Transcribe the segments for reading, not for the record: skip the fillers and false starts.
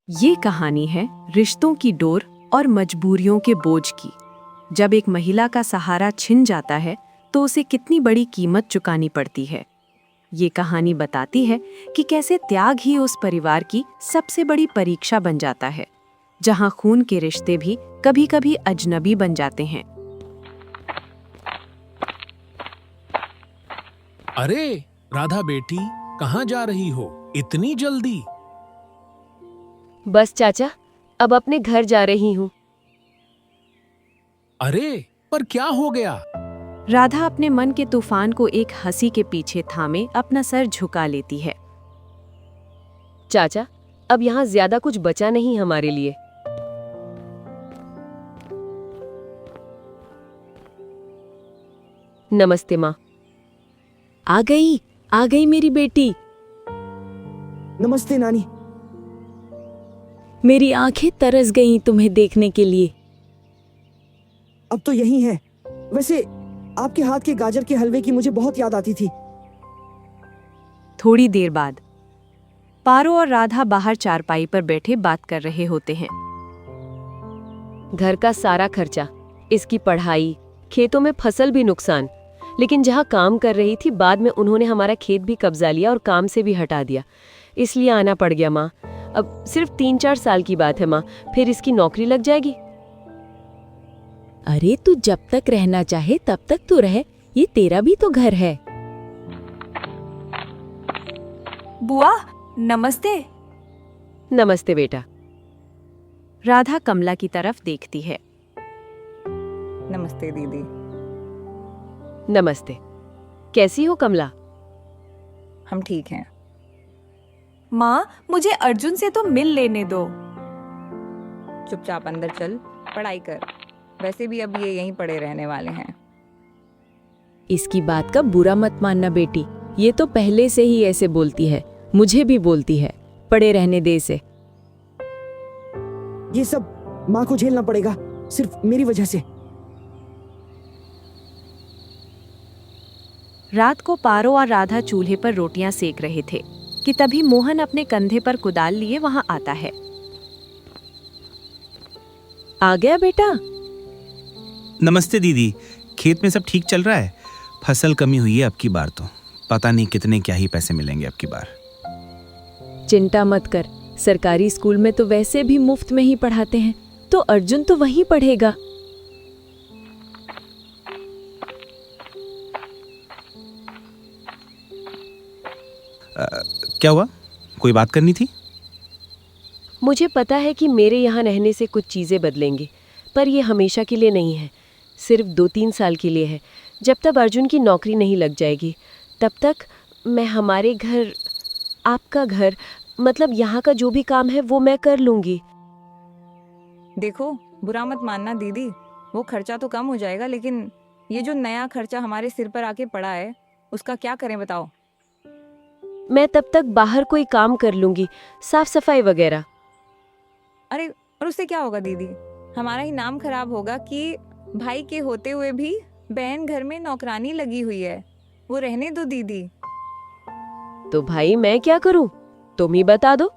ये कहानी है रिश्तों की डोर और मजबूरियों के बोझ की। जब एक महिला का सहारा छिन जाता है तो उसे कितनी बड़ी कीमत चुकानी पड़ती है। ये कहानी बताती है कि कैसे त्याग ही उस परिवार की सबसे बड़ी परीक्षा बन जाता है, जहां खून के रिश्ते भी कभी-कभी अजनबी बन जाते हैं। अरे राधा बेटी, कहाँ जा रही हो इतनी जल्दी? बस चाचा, अब अपने घर जा रही हूँ। अरे पर क्या हो गया? राधा अपने मन के तूफान को एक हंसी के पीछे थामे अपना सर झुका लेती है। चाचा, अब यहाँ ज्यादा कुछ बचा नहीं हमारे लिए। नमस्ते माँ। आ गई मेरी बेटी। नमस्ते नानी। मेरी आंखें तरस गईं तुम्हें देखने के लिए। अब तो यही है। वैसे आपके हाथ के गाजर के हलवे की मुझे बहुत याद आती थी। थोड़ी देर बाद पारो और राधा बाहर चारपाई पर बैठे बात कर रहे होते हैं। घर का सारा खर्चा, इसकी पढ़ाई, खेतों में फसल भी नुकसान, लेकिन जहाँ काम कर रही थी बाद में उन्होंने हमारा खेत भी कब्जा लिया और काम से भी हटा दिया। इसलिए आना पड़ गया माँ। अब सिर्फ 3-4 साल की बात है माँ, फिर इसकी नौकरी लग जाएगी। अरे तू जब तक रहना चाहे तब तक तो रह, ये तेरा भी तो घर है। बुआ नमस्ते। नमस्ते बेटा। राधा कमला की तरफ देखती है। नमस्ते दीदी। नमस्ते। कैसी हो कमला? हम ठीक हैं। माँ, मुझे अर्जुन से तो मिल लेने दो। चुपचाप अंदर चल, पढ़ाई कर। वैसे भी अब ये यहीं पड़े रहने वाले हैं। इसकी बात का बुरा मत मानना बेटी, ये तो पहले से ही ऐसे बोलती है, मुझे भी बोलती है, पड़े रहने दे इसे। ये सब माँ को झेलना पड़ेगा, सिर्फ मेरी वजह से। रात को पारो और राधा चूल्हे पर रोटियां सेक रहे थे कि तभी मोहन अपने कंधे पर कुदाल लिए वहां आता है। आ गया बेटा? नमस्ते दीदी। खेत में सब ठीक चल रहा है? फसल कमी हुई है अब की बार, तो पता नहीं कितने क्या ही पैसे मिलेंगे अब की बार। चिंता मत कर, सरकारी स्कूल में तो वैसे भी मुफ्त में ही पढ़ाते हैं, तो अर्जुन तो वहीं पढ़ेगा। क्या हुआ? कोई बात करनी थी? मुझे पता है कि मेरे यहाँ रहने से कुछ चीज़ें बदलेंगी, पर ये हमेशा के लिए नहीं है, सिर्फ 2-3 साल के लिए है। जब तक अर्जुन की नौकरी नहीं लग जाएगी तब तक मैं हमारे घर, आपका घर, मतलब यहाँ का जो भी काम है वो मैं कर लूँगी। देखो, बुरा मत मानना दीदी, वो खर्चा तो कम हो जाएगा, लेकिन ये जो नया खर्चा हमारे सिर पर आके पड़ा है उसका क्या करें बताओ। मैं तब तक बाहर कोई काम कर लूँगी, साफ सफाई वगैरह। अरे और उससे क्या होगा दीदी? हमारा ही नाम खराब होगा कि भाई के होते हुए भी बहन घर में नौकरानी लगी हुई है। वो रहने दो दीदी। तो भाई मैं क्या करूँ, तुम ही बता दो।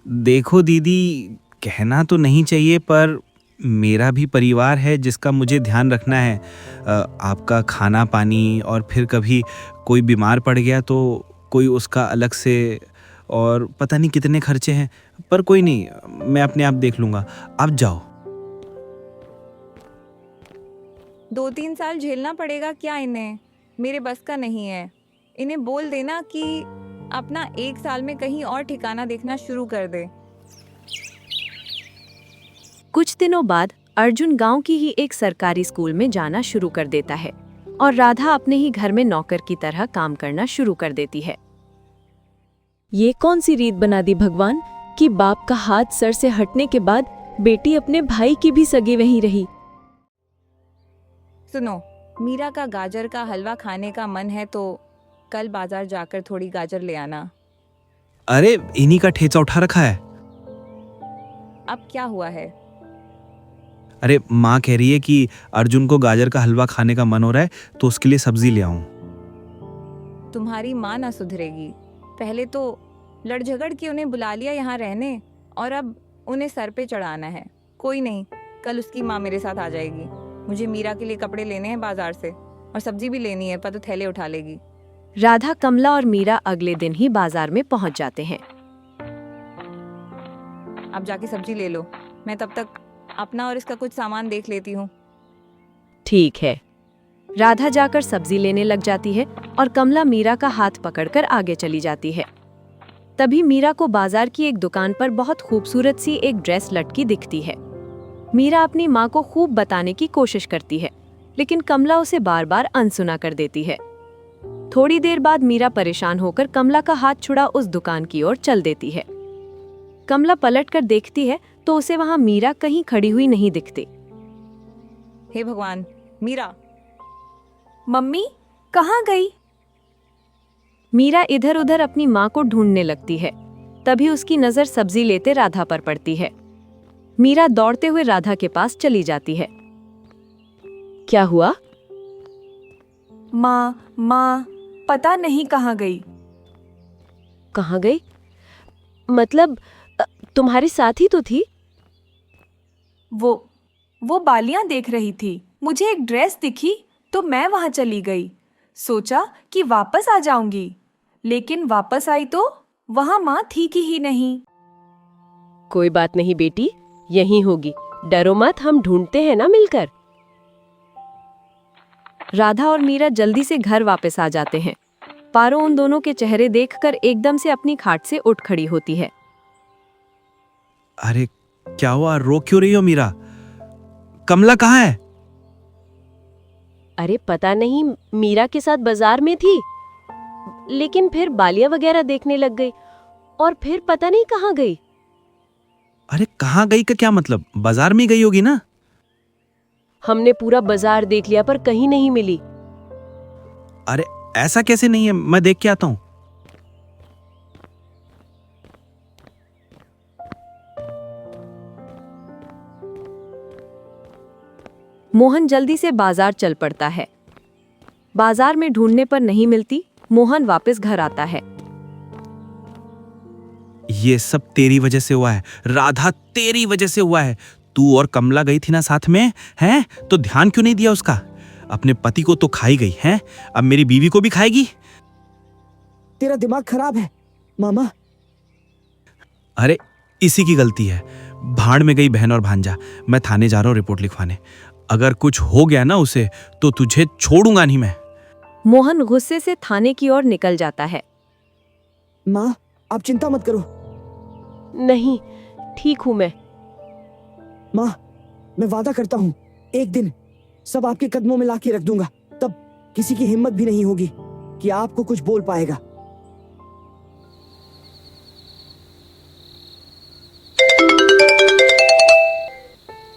देखो दीदी, कहना तो नहीं चाहिए पर मेरा भी परिवार है जिसका मुझे ध्यान रखना है। आपका खाना पानी, और फिर कभी कोई बीमार पड़ गया तो कोई उसका अलग से, और पता नहीं कितने खर्चे हैं। पर कोई नहीं, मैं अपने आप देख लूँगा, आप जाओ। 2-3 साल झेलना पड़ेगा क्या इन्हें? मेरे बस का नहीं है। इन्हें बोल देना कि अपना 1 साल में कहीं और ठिकाना देखना शुरू कर दे। कुछ दिनों बाद अर्जुन गांव की ही एक सरकारी स्कूल में जाना शुरू कर देता है और राधा अपने ही घर में नौकर की तरह काम करना शुरू कर देती है। ये कौन सी रीत बना दी भगवान कि बाप का हाथ सर से हटने के बाद बेटी अपने भाई की भी सगी वहीं रही। सुनो, मीरा का गाजर का हलवा खाने का मन है तो कल बाजार जाकर थोड़ी गाजर ले आना। अरे इन्हीं का ठेचा उठा रखा है। अब क्या हुआ है? अरे माँ कह रही है कि अर्जुन को गाजर का हलवा खाने का मन हो रहा है तो उसके लिए सब्जी ले आऊं। तुम्हारी माँ ना सुधरेगी। पहले तो लड़ झगड़ के उन्हें बुला लिया यहाँ रहने, और अब उन्हें सर पे चढ़ाना है। कोई नहीं, कल उसकी माँ मेरे साथ आ जाएगी। मुझे मीरा के लिए कपड़े लेने हैं बाजार से, और सब्जी भी लेनी है, पर तो थैले उठा लेगी। राधा, कमला और मीरा अगले दिन ही बाजार में पहुंच जाते हैं। आप जाके सब्जी ले लो, मैं तब तक अपना और इसका कुछ सामान देख लेती हूँ। ठीक है। राधा जाकर सब्जी लेने लग जाती है और कमला मीरा का हाथ पकड़कर आगे चली जाती है। तभी मीरा को बाजार की एक दुकान पर बहुत खूबसूरत सी एक ड्रेस लटकी दिखती है। मीरा अपनी माँ को खूब बताने की कोशिश करती है, लेकिन कमला उसे बार बार अनसुना कर देती है। थोड़ी देर बाद मीरा परेशान होकर कमला का हाथ छुड़ा उस दुकान की ओर चल देती है। कमला पलटकर देखती है तो उसे वहां मीरा कहीं खड़ी हुई नहीं दिखती। हे भगवान, मीरा! मम्मी, कहाँ गई? मीरा इधर उधर अपनी माँ को ढूंढने लगती है। तभी उसकी नजर सब्जी लेते राधा पर पड़ती है। मीरा दौड़ते हुए राधा के पास चली जाती है। क्या हुआ? माँ, पता नहीं कहाँ गई। कहाँ गई? मतलब तुम्हारे साथ ही तो थी। वो बालियां देख रही थी। मुझे एक ड्रेस दिखी तो मैं वहां चली गई। सोचा कि वापस आ जाऊंगी, लेकिन वापस आई तो वहां माँ थी कि ही नहीं। कोई बात नहीं बेटी, यहीं होगी। डरो मत, हम ढूंढते हैं ना मिलकर। राधा और मीरा जल्दी से घर वापस आ जाते हैं। पारो उन दोनों के चेहरे देखकर एकदम से अपनी खाट से उठ खड़ी होती है। अरे क्या हुआ, रो क्यों रही हो मीरा? कमला कहाँ है? अरे पता नहीं, मीरा के साथ बाजार में थी, लेकिन फिर बालियां वगैरह देखने लग गई और फिर पता नहीं कहाँ गई। अरे कहाँ गई का क्या मतलब? बाजार में गई होगी ना। हमने पूरा बाजार देख लिया पर कहीं नहीं मिली। अरे ऐसा कैसे नहीं है, मैं देख के आता हूँ। मोहन जल्दी से बाजार चल पड़ता है। बाजार में ढूंढने पर नहीं मिलती। मोहन वापस घर आता है। ये सब तेरी वजह से हुआ है राधा, तेरी वजह से हुआ है। तू और कमला गई थी ना साथ में, हैं? तो ध्यान क्यों नहीं दिया उसका? अपने पति को तो खाई गई है, अब मेरी बीवी को भी खाएगी। तेरा दिमाग खराब है मामा। अरे इसी की गलती है। भाड़ में गई बहन और भांजा। मैं थाने जा रहा हूँ रिपोर्ट लिखवाने। अगर कुछ हो गया ना उसे तो तुझे छोड़ूंगा नहीं मैं। मोहन गुस्से से थाने की ओर निकल जाता है। माँ, आप चिंता मत करो। नहीं, ठीक हूं मैं। माँ, मैं वादा करता हूँ एक दिन सब आपके कदमों में लाके रख दूंगा। तब किसी की हिम्मत भी नहीं होगी कि आपको कुछ बोल पाएगा।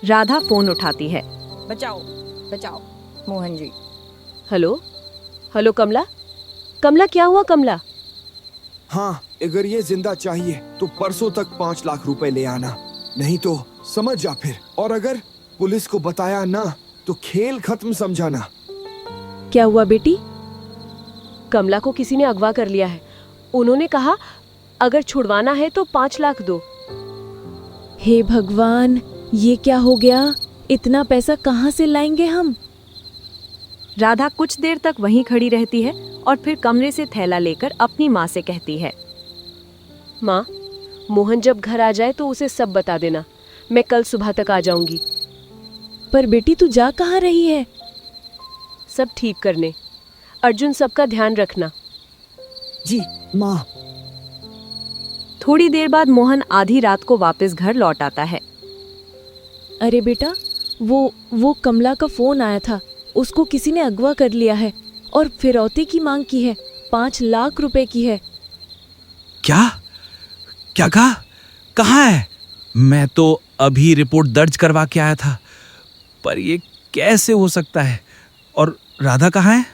राधा फोन उठाती है। बचाओ बचाओ, मोहन जी। हेलो हेलो, कमला। कमला, क्या हुआ कमला? हाँ, अगर ये जिंदा चाहिए तो परसों तक 5 लाख रुपए ले आना, नहीं तो समझ जा फिर। और अगर पुलिस को बताया ना तो खेल खत्म समझाना। क्या हुआ बेटी? कमला को किसी ने अगवा कर लिया है। उन्होंने कहा अगर छुड़वाना है तो 5 लाख दो। हे भगवान, ये क्या हो गया? इतना पैसा कहाँ से लाएंगे हम? राधा कुछ देर तक वहीं खड़ी रहती है और फिर कमरे से थैला लेकर अपनी माँ से कहती है। माँ, मोहन जब घर आ जाए तो उसे सब बता देना। मैं कल सुबह तक आ जाऊंगी। पर बेटी, तू जा कहाँ रही है? सब ठीक करने। अर्जुन, सबका ध्यान रखना। जी माँ। थोड़ी देर बाद मोहन आधी रात को वापस घर लौट आता है। अरे बेटा, वो कमला का फोन आया था। उसको किसी ने अगवा कर लिया है और फिरौती की मांग की है। 5 लाख रुपए की है। क्या क्या कहा? कहाँ है? मैं तो अभी रिपोर्ट दर्ज करवा के आया था, पर ये कैसे हो सकता है? और राधा कहाँ है?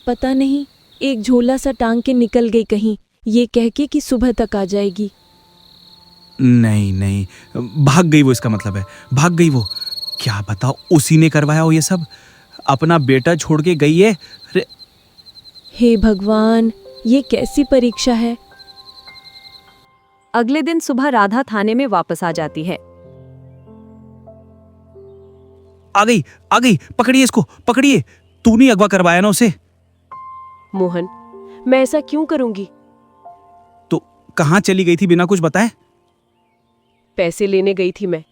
पता नहीं, एक झोला सा टांग के निकल गई कहीं, ये कह के कि सुबह तक आ जाएगी। नहीं नहीं, भाग गई वो, इसका मतलब है भाग गई वो। क्या बताओ, उसी ने करवाया हो ये सब। अपना बेटा छोड़ के गई है। हे भगवान, ये कैसी परीक्षा है? अगले दिन सुबह राधा थाने में वापस आ जाती है। आ गई, पकड़िए इसको, पकड़िए। तूने अगवा करवाया ना उसे? मोहन, मैं ऐसा क्यों करूंगी? तो कहाँ चली गई थी बिना कुछ बताए? पैसे लेने गई थी मैं।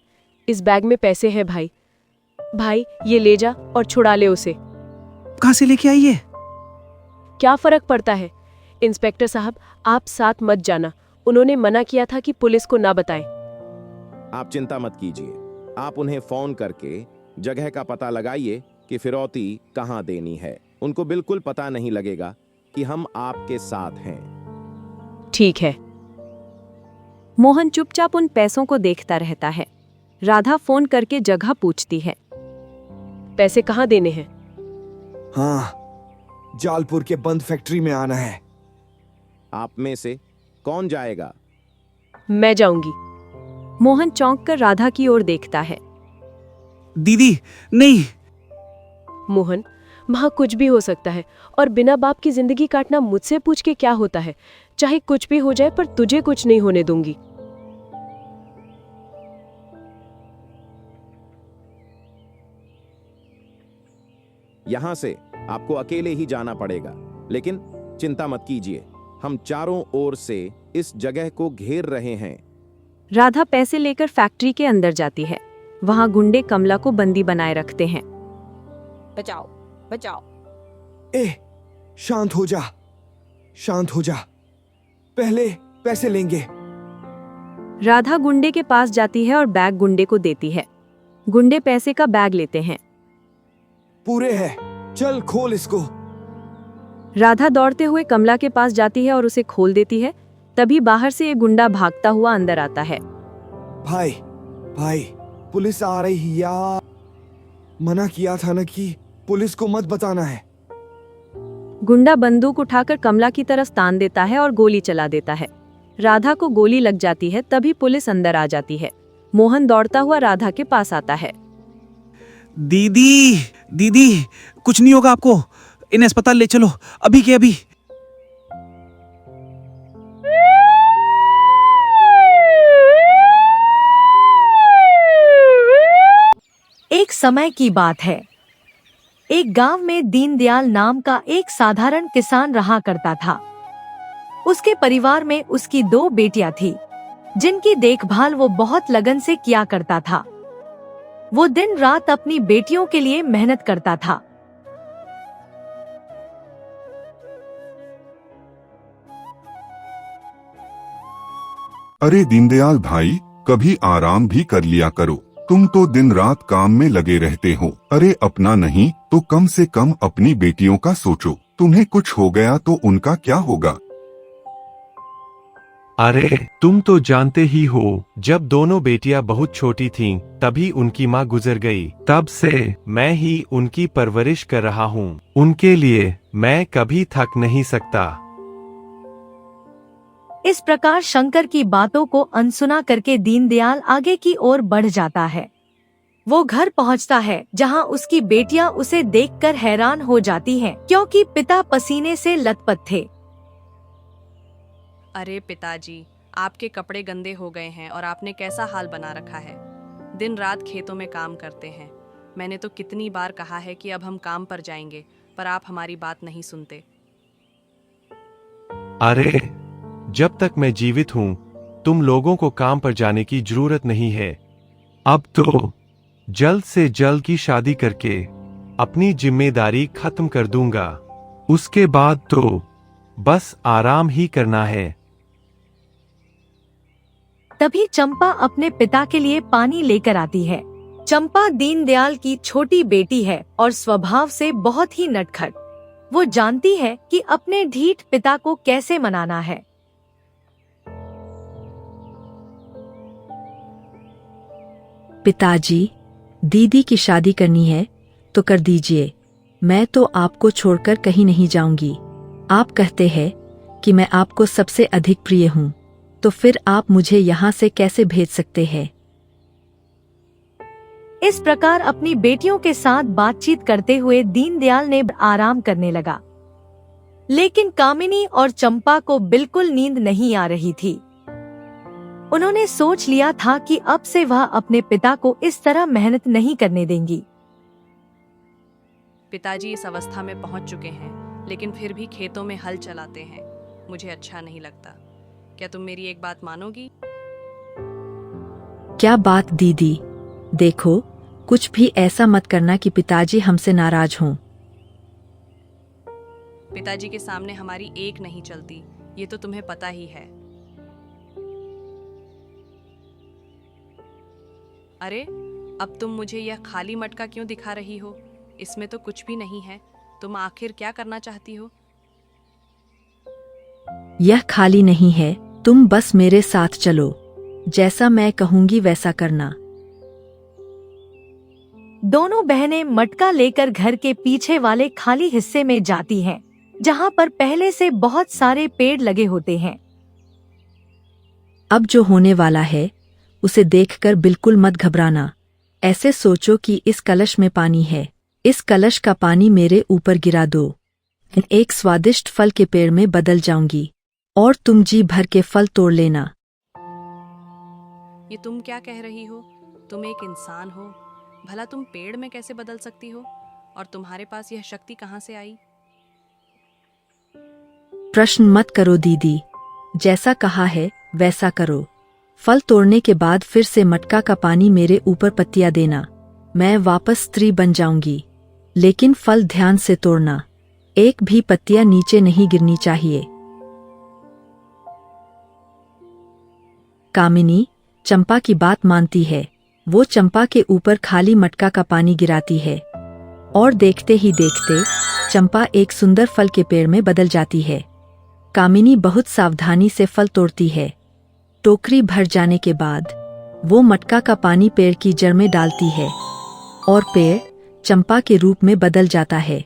इस बैग में पैसे हैं भाई। भाई, ये ले जा और छुड़ा ले उसे। कहाँ से लेके आई है? क्या फर्क पड़ता है? इंस्पेक्टर साहब, आप साथ मत जाना। उन्होंने मना किया था कि पुलिस को ना बताएं। आप चिंता मत कीजिए। आप उन्हें फोन करके जगह का पता लगाइए कि फिरौती कहाँ देनी है। उनको बिल्कुल पता नहीं लगेगा कि हम आपके साथ हैं। ठीक है। मोहन चुपचाप उन पैसों को देखता रहता है। राधा फोन करके जगह पूछती है। पैसे कहाँ देने हैं? हाँ, जालपुर के बंद फैक्ट्री में आना है। आप में से कौन जाएगा? मैं जाऊंगी। मोहन चौंक कर राधा की ओर देखता है। दीदी, नहीं। मोहन, वहां कुछ भी हो सकता है और बिना बाप की जिंदगी काटना मुझसे पूछ के क्या होता है? चाहे कुछ भी हो जाए, पर तुझे कुछ नहीं होने दूंगी। यहां से आपको अकेले ही जाना पड़ेगा, लेकिन चिंता मत कीजिए। हम चारों ओर से इस जगह को घेर रहे हैं। राधा पैसे लेकर फैक्ट्री के अंदर जाती है। वहां गुंडे कमला को बंदी बनाए रखते हैं। बचाओ, बचाओ। शांत हो जा, शांत हो जा। पहले पैसे लेंगे। राधा गुंडे के पास जाती है और बैग गुंडे को देती है। गुंडे पैसे का बैग लेते हैं। पूरे है, चल खोल इसको। राधा दौड़ते हुए कमला के पास जाती है और उसे खोल देती है। तभी बाहर से एक गुंडा भागता हुआ अंदर आता है। भाई, भाई, पुलिस आ रही है यार। मना किया था ना कि पुलिस को मत बताना है। गुंडा बंदूक उठाकर कमला की तरफ तान देता है और गोली चला देता है। राधा को गोली लग जाती है। तभी पुलिस अंदर आ जाती है। मोहन दौड़ता हुआ राधा के पास आता है। दीदी, दीदी, कुछ नहीं होगा आपको। इन्हें अस्पताल ले चलो, अभी के अभी। एक समय की बात है। एक गांव में दीनदयाल नाम का एक साधारण किसान रहा करता था। उसके परिवार में उसकी 2 बेटियां थी, जिनकी देखभाल वो बहुत लगन से किया करता था। वो दिन रात अपनी बेटियों के लिए मेहनत करता था। अरे दीनदयाल भाई, कभी आराम भी कर लिया करो। तुम तो दिन रात काम में लगे रहते हो। अरे अपना नहीं तो कम से कम अपनी बेटियों का सोचो। तुम्हें कुछ हो गया तो उनका क्या होगा? अरे तुम तो जानते ही हो, जब दोनों बेटियां बहुत छोटी थीं, तभी उनकी माँ गुजर गई। तब से मैं ही उनकी परवरिश कर रहा हूँ। उनके लिए मैं कभी थक नहीं सकता। इस प्रकार शंकर की बातों को अनसुना करके दीनदयाल आगे की ओर बढ़ जाता है। वो घर पहुंचता है, जहां उसकी बेटियां उसे देखकर हैरान हो जाती हैं, क्योंकि पिता पसीने से लथपथ थे। अरे पिताजी, आपके कपड़े गंदे हो गए हैं और आपने कैसा हाल बना रखा है। दिन रात खेतों में काम करते हैं। मैंने तो कितनी बार कहा है कि अब हम काम पर जाएंगे, पर आप हमारी बात नहीं सुनते। अरे जब तक मैं जीवित हूँ, तुम लोगों को काम पर जाने की जरूरत नहीं है। अब तो जल्द से जल्द की शादी करके अपनी जिम्मेदारी खत्म कर दूंगा। उसके बाद तो बस आराम ही करना है। तभी चंपा अपने पिता के लिए पानी लेकर आती है। चंपा दीनदयाल की छोटी बेटी है और स्वभाव से बहुत ही नटखट। वो जानती है कि अपने ढीठ पिता को कैसे मनाना है। पिताजी, दीदी की शादी करनी है तो कर दीजिए। मैं तो आपको छोड़कर कहीं नहीं जाऊंगी। आप कहते हैं कि मैं आपको सबसे अधिक प्रिय हूँ, तो फिर आप मुझे यहाँ से कैसे भेज सकते हैं? इस प्रकार अपनी बेटियों के साथ बातचीत करते हुए दीनदयाल ने आराम करने लगा। लेकिन कामिनी और चंपा को बिल्कुल नींद नहीं आ रही थी। उन्होंने सोच लिया था कि अब से वह अपने पिता को इस तरह मेहनत नहीं करने देंगी। पिताजी इस अवस्था में पहुंच चुके हैं, लेकिन फिर भी खेतों में हल चलाते हैं। मुझे अच्छा नहीं लगता। क्या तुम मेरी एक बात मानोगी? क्या बात दीदी? देखो, कुछ भी ऐसा मत करना कि पिताजी हमसे नाराज हों। पिताजी के सामने हमारी एक नहीं चलती, ये तो तुम्हें पता ही है। अरे, अब तुम मुझे यह खाली मटका क्यों दिखा रही हो? इसमें तो कुछ भी नहीं है। तुम आखिर क्या करना चाहती हो? यह खाली नहीं है, तुम बस मेरे साथ चलो। जैसा मैं कहूंगी वैसा करना। दोनों बहनें मटका लेकर घर के पीछे वाले खाली हिस्से में जाती हैं, जहां पर पहले से बहुत सारे पेड़ लगे होते हैं। अब जो होने वाला है उसे देखकर बिल्कुल मत घबराना। ऐसे सोचो कि इस कलश में पानी है। इस कलश का पानी मेरे ऊपर गिरा दो। एक स्वादिष्ट फल के पेड़ में बदल जाऊंगी और तुम जी भर के फल तोड़ लेना। ये तुम क्या कह रही हो? तुम एक इंसान हो, भला तुम पेड़ में कैसे बदल सकती हो? और तुम्हारे पास यह शक्ति कहाँ से आई? प्रश्न मत करो दीदी, जैसा कहा है वैसा करो। फल तोड़ने के बाद फिर से मटका का पानी मेरे ऊपर पत्तियां देना। मैं वापस स्त्री बन जाऊंगी, लेकिन फल ध्यान से तोड़ना। एक भी पत्तियां नीचे नहीं गिरनी चाहिए। कामिनी चंपा की बात मानती है। वो चंपा के ऊपर खाली मटका का पानी गिराती है और देखते ही देखते चंपा एक सुंदर फल के पेड़ में बदल जाती है। कामिनी बहुत सावधानी से फल तोड़ती है। टोकरी भर जाने के बाद वो मटका का पानी पेड़ की जड़ में डालती है और पेड़ चंपा के रूप में बदल जाता है।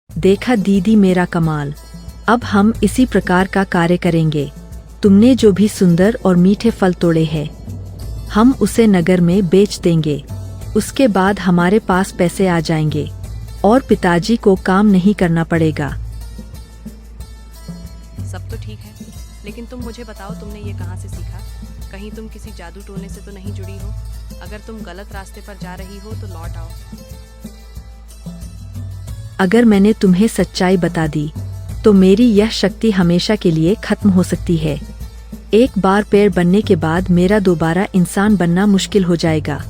देखा दीदी मेरा कमाल। अब हम इसी प्रकार का कार्य करेंगे। तुमने जो भी सुंदर और मीठे फल तोड़े हैं, हम उसे नगर में बेच देंगे। उसके बाद हमारे पास पैसे आ जाएंगे और पिताजी को काम नहीं करना पड़ेगा। सब तो ठीक है, लेकिन तुम मुझे बताओ, तुमने ये कहाँ से सीखा? कहीं तुम किसी जादू टोने से तो नहीं जुड़ी हो? अगर तुम गलत रास्ते पर जा रही हो तो लौट आओ। अगर मैंने तुम्हें सच्चाई बता दी तो मेरी यह शक्ति हमेशा के लिए खत्म हो सकती है। एक बार पेड़ बनने के बाद मेरा दोबारा इंसान बनना मुश्किल हो जाएगा।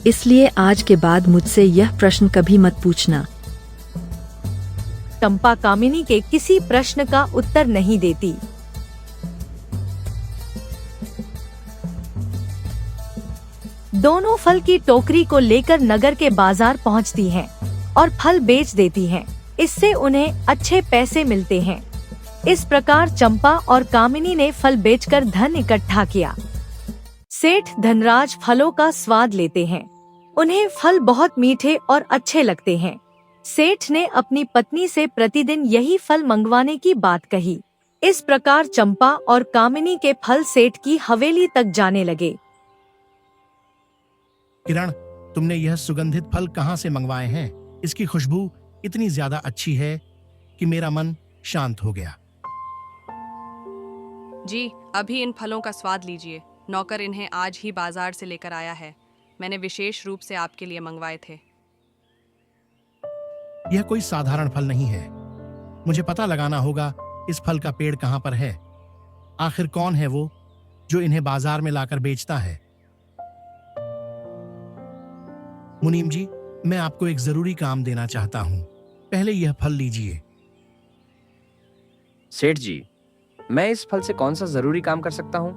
इसलिए आज के बाद मुझसे यह प्रश्न कभी मत पूछना। चंपा कामिनी के किसी प्रश्न का उत्तर नहीं देती। दोनों फल की टोकरी को लेकर नगर के बाजार पहुंचती हैं और फल बेच देती हैं। इससे उन्हें अच्छे पैसे मिलते हैं। इस प्रकार चंपा और कामिनी ने फल बेचकर धन इकट्ठा किया। सेठ धनराज फलों का स्वाद लेते हैं। उन्हें फल बहुत मीठे और अच्छे लगते हैं। सेठ ने अपनी पत्नी से प्रतिदिन यही फल मंगवाने की बात कही। इस प्रकार चंपा और कामिनी के फल सेठ की हवेली तक जाने लगे। किरण, तुमने यह सुगंधित फल कहाँ से मंगवाए हैं? इसकी खुशबू इतनी ज्यादा अच्छी है कि मेरा मन शांत हो गया। जी, अभी इन फलों का स्वाद लीजिए। नौकर इन्हें आज ही बाजार से लेकर आया है। मैंने विशेष रूप से आपके लिए मंगवाए थे। यह कोई साधारण फल नहीं है। मुझे पता लगाना होगा इस फल का पेड़ कहाँ पर है। आखिर कौन है वो जो इन्हें बाजार में लाकर बेचता है? मुनीम जी, मैं आपको एक जरूरी काम देना चाहता हूँ। पहले यह फल लीजिए। सेठ जी, मैं इस फल से कौन सा जरूरी काम कर सकता हूँ?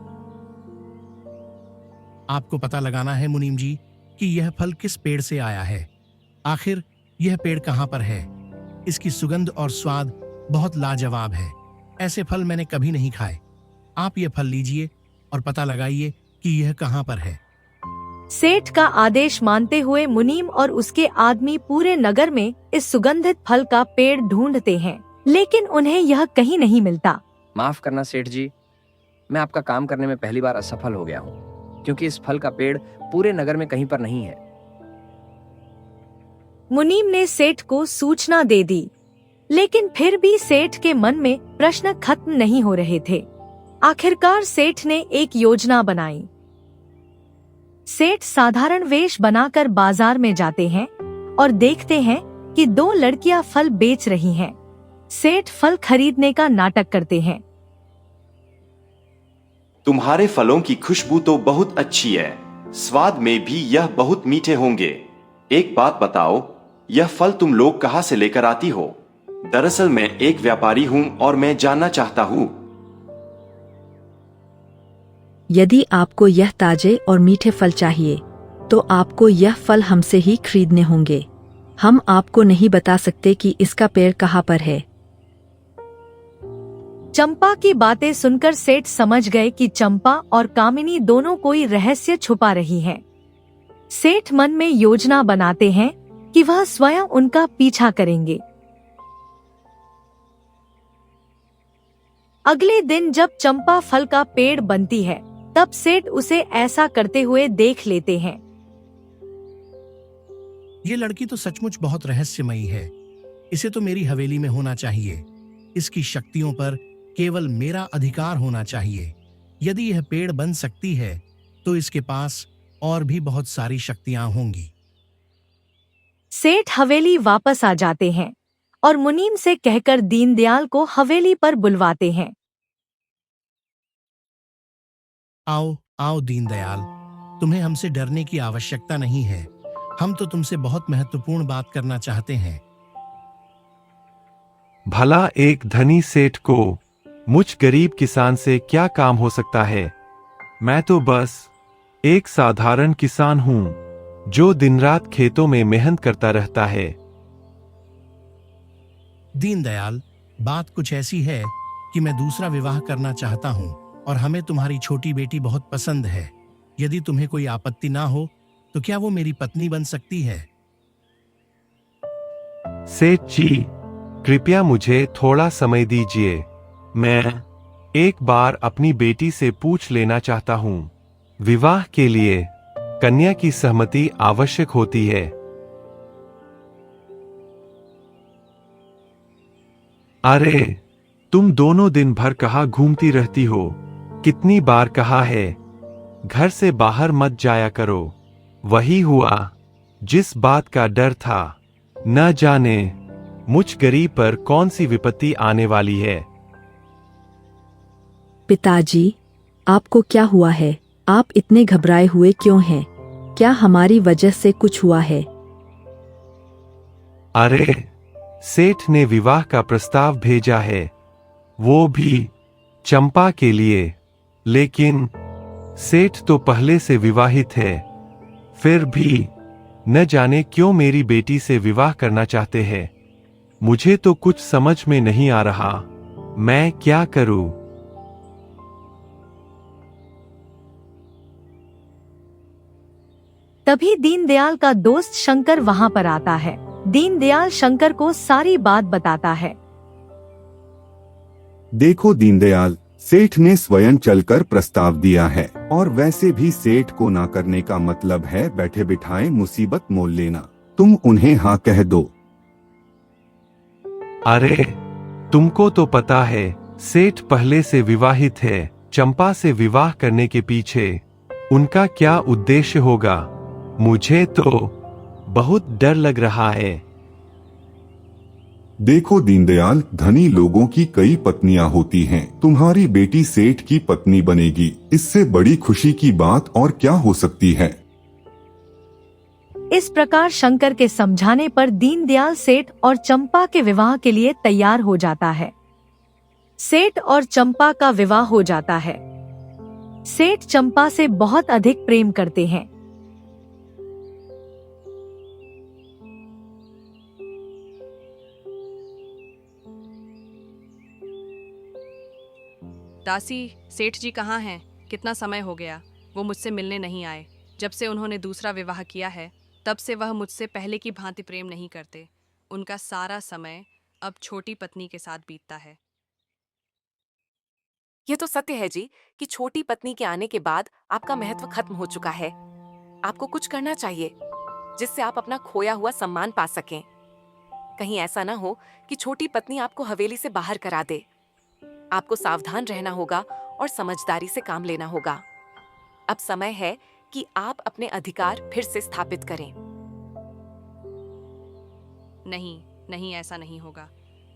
आपको पता लगाना है मुनीम जी कि यह फल किस पेड़ से आया है। आखिर यह पेड़ कहाँ पर है। इसकी सुगंध और स्वाद बहुत लाजवाब है। ऐसे फल मैंने कभी नहीं खाए। आप यह फल लीजिए और पता लगाइए कि यह कहाँ पर है। सेठ का आदेश मानते हुए मुनीम और उसके आदमी पूरे नगर में इस सुगंधित फल का पेड़ ढूंढते हैं, लेकिन उन्हें यह कहीं नहीं मिलता। माफ करना सेठ जी, मैं आपका काम करने में पहली बार असफल हो गया हूँ, क्योंकि इस फल का पेड़ पूरे नगर में कहीं पर नहीं है। मुनीम ने सेठ को सूचना दे दी, लेकिन फिर भी सेठ के मन में प्रश्न खत्म नहीं हो रहे थे। आखिरकार सेठ ने एक योजना बनाई। सेठ साधारण वेश बनाकर बाजार में जाते हैं और देखते हैं कि दो लड़कियां फल बेच रही हैं। सेठ फल खरीदने का नाटक करते हैं। तुम्हारे फलों की खुशबू तो बहुत अच्छी है, स्वाद में भी यह बहुत मीठे होंगे। एक बात बताओ, यह फल तुम लोग कहाँ से लेकर आती हो? दरअसल मैं एक व्यापारी हूँ और मैं जानना चाहता हूँ। यदि आपको यह ताजे और मीठे फल चाहिए तो आपको यह फल हमसे ही खरीदने होंगे। हम आपको नहीं बता सकते कि इसका पेड़ कहाँ पर है। चंपा की बातें सुनकर सेठ समझ गए कि चंपा और कामिनी दोनों कोई रहस्य छुपा रही हैं। सेठ मन में योजना बनाते हैं कि वह स्वयं उनका पीछा करेंगे। अगले दिन जब चंपा फल का पेड़ बनती है, तब सेठ उसे ऐसा करते हुए देख लेते हैं। ये लड़की तो सचमुच बहुत रहस्यमयी है। इसे तो मेरी हवेली में होना चाहिए। इसकी शक्तियों पर केवल मेरा अधिकार होना चाहिए। यदि यह पेड़ बन सकती है तो इसके पास और भी बहुत सारी शक्तियां होंगी। सेठ हवेली वापस आ जाते हैं और मुनीम से कहकर दीनदयाल को हवेली पर बुलवाते हैं। आओ आओ दीनदयाल, तुम्हें हमसे डरने की आवश्यकता नहीं है। हम तो तुमसे बहुत महत्वपूर्ण बात करना चाहते हैं। भला एक धनी सेठ को मुझ गरीब किसान से क्या काम हो सकता है? मैं तो बस एक साधारण किसान हूं जो दिन रात खेतों में मेहनत करता रहता है। दीनदयाल, बात कुछ ऐसी है कि मैं दूसरा विवाह करना चाहता हूं और हमें तुम्हारी छोटी बेटी बहुत पसंद है। यदि तुम्हें कोई आपत्ति ना हो तो क्या वो मेरी पत्नी बन सकती है? सेठ जी, कृपया मुझे थोड़ा समय दीजिए। मैं एक बार अपनी बेटी से पूछ लेना चाहता हूँ। विवाह के लिए कन्या की सहमति आवश्यक होती है। अरे, तुम दोनों दिन भर कहाँ घूमती रहती हो? कितनी बार कहा है घर से बाहर मत जाया करो। वही हुआ जिस बात का डर था। न जाने मुझ गरीब पर कौन सी विपत्ति आने वाली है। पिताजी, आपको क्या हुआ है? आप इतने घबराए हुए क्यों हैं? क्या हमारी वजह से कुछ हुआ है? अरे, सेठ ने विवाह का प्रस्ताव भेजा है, वो भी चंपा के लिए। लेकिन सेठ तो पहले से विवाहित है, फिर भी न जाने क्यों मेरी बेटी से विवाह करना चाहते हैं। मुझे तो कुछ समझ में नहीं आ रहा। मैं क्या करूं? तभी दीनदयाल का दोस्त शंकर वहां पर आता है। दीनदयाल शंकर को सारी बात बताता है। देखो दीनदयाल, सेठ ने स्वयं चलकर प्रस्ताव दिया है और वैसे भी सेठ को ना करने का मतलब है बैठे बिठाए मुसीबत मोल लेना। तुम उन्हें हाँ कह दो। अरे, तुमको तो पता है सेठ पहले से विवाहित है। चंपा से विवाह करने के पीछे उनका क्या उद्देश्य होगा? मुझे तो बहुत डर लग रहा है। देखो दीनदयाल, धनी लोगों की कई पत्नियां होती हैं। तुम्हारी बेटी सेठ की पत्नी बनेगी, इससे बड़ी खुशी की बात और क्या हो सकती है? इस प्रकार शंकर के समझाने पर दीनदयाल सेठ और चंपा के विवाह के लिए तैयार हो जाता है। सेठ और चंपा का विवाह हो जाता है। सेठ चंपा से बहुत अधिक प्रेम करते हैं। दासी, सेठ जी कहाँ हैं? कितना समय हो गया, वो मुझसे मिलने नहीं आए। जब से उन्होंने दूसरा विवाह किया है तब से वह मुझसे पहले की भांति प्रेम नहीं करते। उनका सारा समय अब छोटी पत्नी के साथ बीतता है। यह तो सत्य है जी कि छोटी पत्नी के आने के बाद आपका महत्व खत्म हो चुका है। आपको कुछ करना चाहिए जिससे आप अपना खोया हुआ सम्मान पा सकें। कहीं ऐसा ना हो कि छोटी पत्नी आपको हवेली से बाहर करा दे। आपको सावधान रहना होगा और समझदारी से काम लेना होगा। अब समय है कि आप अपने अधिकार फिर से स्थापित करें। नहीं नहीं, ऐसा नहीं होगा।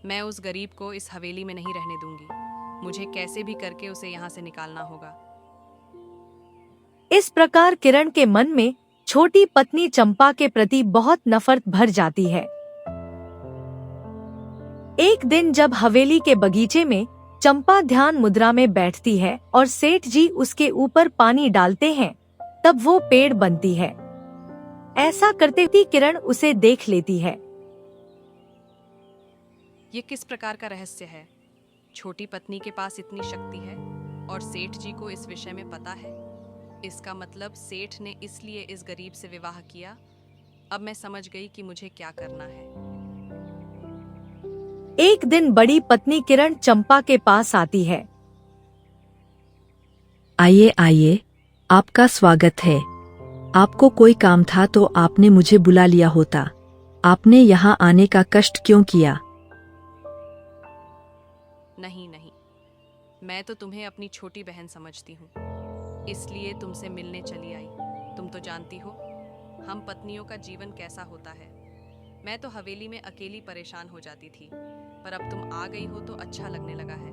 मैं उस गरीब को इस हवेली में नहीं रहने दूंगी। मुझे कैसे भी करके उसे यहाँ से निकालना होगा। इस प्रकार किरण के मन में छोटी पत्नी चंपा के प्रति बहुत नफरत भर जाती है। एक दिन जब हवेली के बगीचे में चंपा ध्यान मुद्रा में बैठती है और सेठ जी उसके ऊपर पानी डालते हैं, तब वो पेड़ बनती है। ऐसा करते हुए किरण उसे देख लेती है। ये किस प्रकार का रहस्य है? छोटी पत्नी के पास इतनी शक्ति है और सेठ जी को इस विषय में पता है। इसका मतलब सेठ ने इसलिए इस गरीब से विवाह किया। अब मैं समझ गई कि मुझे क्या करना है। एक दिन बड़ी पत्नी किरण चंपा के पास आती है। आइए आइए, आपका स्वागत है। आपको कोई काम था तो आपने मुझे बुला लिया होता। आपने यहाँ आने का कष्ट क्यों किया? नहीं नहीं, मैं तो तुम्हें अपनी छोटी बहन समझती हूँ, इसलिए तुमसे मिलने चली आई। तुम तो जानती हो हम पत्नियों का जीवन कैसा होता है। मैं तो हवेली में अकेली परेशान हो जाती थी, पर अब तुम आ गई हो तो अच्छा लगने लगा है।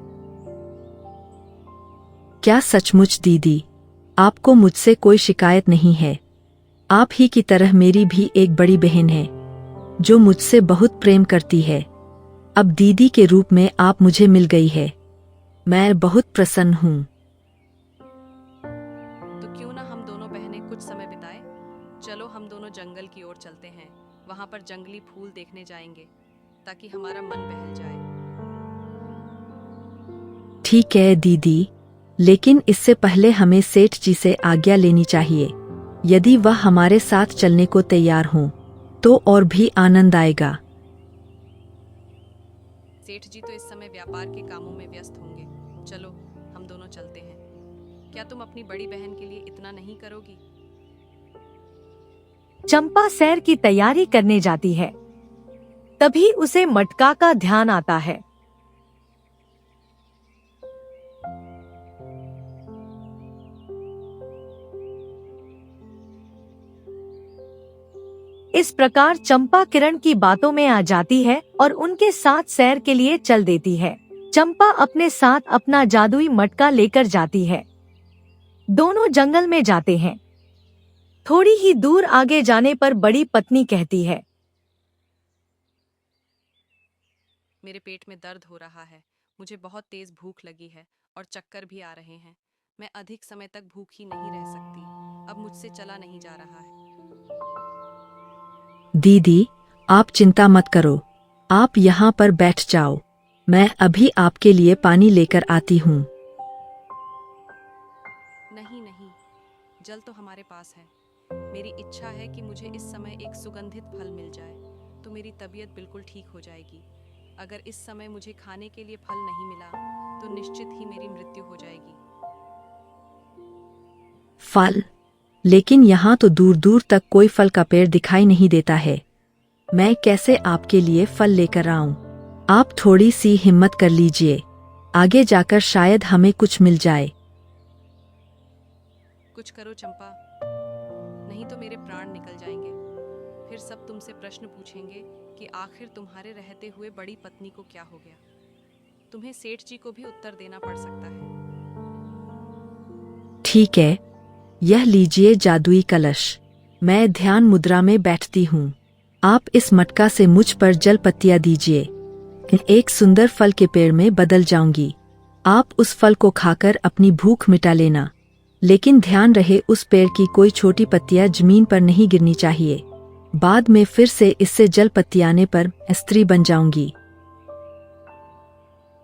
क्या सचमुच दीदी? आपको मुझसे कोई शिकायत नहीं है? आप ही की तरह मेरी भी एक बड़ी बहन है जो मुझसे बहुत प्रेम करती है। अब दीदी के रूप में आप मुझे मिल गई है। मैं बहुत प्रसन्न हूँ। तो क्यों ना हम दोनों बहनें कुछ समय बिताएं? चलो हम दोनों जंगल की ओर चलते हैं। वहाँ पर जंगली फूल देखने जाएंगे ताकि हमारा मन बहल जाए। ठीक है दीदी, लेकिन इससे पहले हमें सेठ जी से आज्ञा लेनी चाहिए। यदि वह हमारे साथ चलने को तैयार हों, तो और भी आनंद आएगा। सेठ जी तो इस समय व्यापार के कामों में व्यस्त होंगे। चलो हम दोनों चलते हैं। क्या तुम अपनी बड़ी बहन के लिए इतना नहीं करोगी? चंपा सैर की तैयारी करने जाती है। तभी उसे मटका का ध्यान आता है। इस प्रकार चंपा किरण की बातों में आ जाती है और उनके साथ सैर के लिए चल देती है। चंपा अपने साथ अपना जादुई मटका लेकर जाती है। दोनों जंगल में जाते हैं। थोड़ी ही दूर आगे जाने पर बड़ी पत्नी कहती है, मेरे पेट में दर्द हो रहा है। मुझे बहुत तेज भूख लगी है और चक्कर भी आ रहे हैं। मैं अधिक समय तक भूखी नहीं रह सकती। अब मुझसे चला नहीं जा रहा है। दीदी, आप चिंता मत करो। आप यहाँ पर बैठ जाओ। मैं अभी आपके लिए पानी लेकर आती हूँ। नहीं नहीं, जल तो हमारे पास है। मेरी इच्छा है कि मुझे इस समय एक सुगंधित फल मिल जाए तो मेरी तबीयत बिल्कुल ठीक हो जाएगी। अगर इस समय मुझे खाने के लिए फल नहीं मिला तो निश्चित ही मेरी मृत्यु हो जाएगी। फल? लेकिन यहाँ तो दूर दूर तक कोई फल का पेड़ दिखाई नहीं देता है। मैं कैसे आपके लिए फल लेकर आऊं? आप थोड़ी सी हिम्मत कर लीजिए। आगे जाकर शायद हमें कुछ मिल जाए। कुछ करो चंपा, नहीं तो मेरे प्राण निकल जाएंगे। फिर सब तुमसे प्रश्न पूछेंगे कि आखिर तुम्हारे रहते हुए बड़ी पत्नी को क्या हो गया। तुम्हें सेठ जी को भी उत्तर देना पड़ सकता है। ठीक है, यह लीजिए जादुई कलश। मैं ध्यान मुद्रा में बैठती हूँ। आप इस मटका से मुझ पर जल पत्तियां दीजिए। एक सुंदर फल के पेड़ में बदल जाऊंगी। आप उस फल को खाकर अपनी भूख मिटा लेना, लेकिन ध्यान रहे उस पेड़ की कोई छोटी पत्तियां जमीन पर नहीं गिरनी चाहिए। बाद में फिर से इससे जल पत्ती आने पर स्त्री बन जाऊंगी।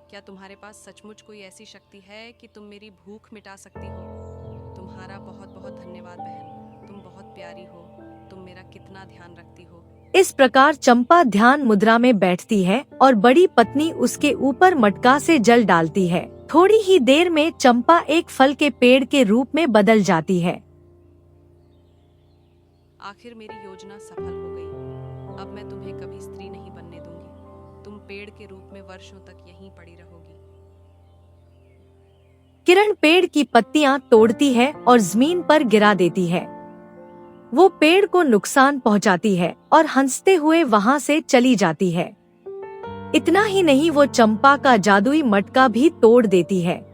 क्या तुम्हारे पास सचमुच कोई ऐसी शक्ति है कि तुम मेरी भूख मिटा सकती हो? तुम्हारा बहुत बहुत धन्यवाद बहन। तुम बहुत प्यारी हो। तुम मेरा कितना ध्यान रखती हो। इस प्रकार चंपा ध्यान मुद्रा में बैठती है और बड़ी पत्नी उसके ऊपर मटका से जल डालती है। थोड़ी ही देर में चंपा एक फल के पेड़ के रूप में बदल जाती है। आखिर मेरी योजना सफल हो गई। अब मैं तुम्हें कभी स्त्री नहीं बनने दूंगी। तुम पेड़ के रूप में वर्षों तक यहीं पड़ी रहोगी। किरण पेड़ की पत्तियां तोड़ती है और जमीन पर गिरा देती है। वो पेड़ को नुकसान पहुंचाती है और हंसते हुए वहां से चली जाती है। इतना ही नहीं, वो चंपा का जादुई मटका भी तोड़ देती है।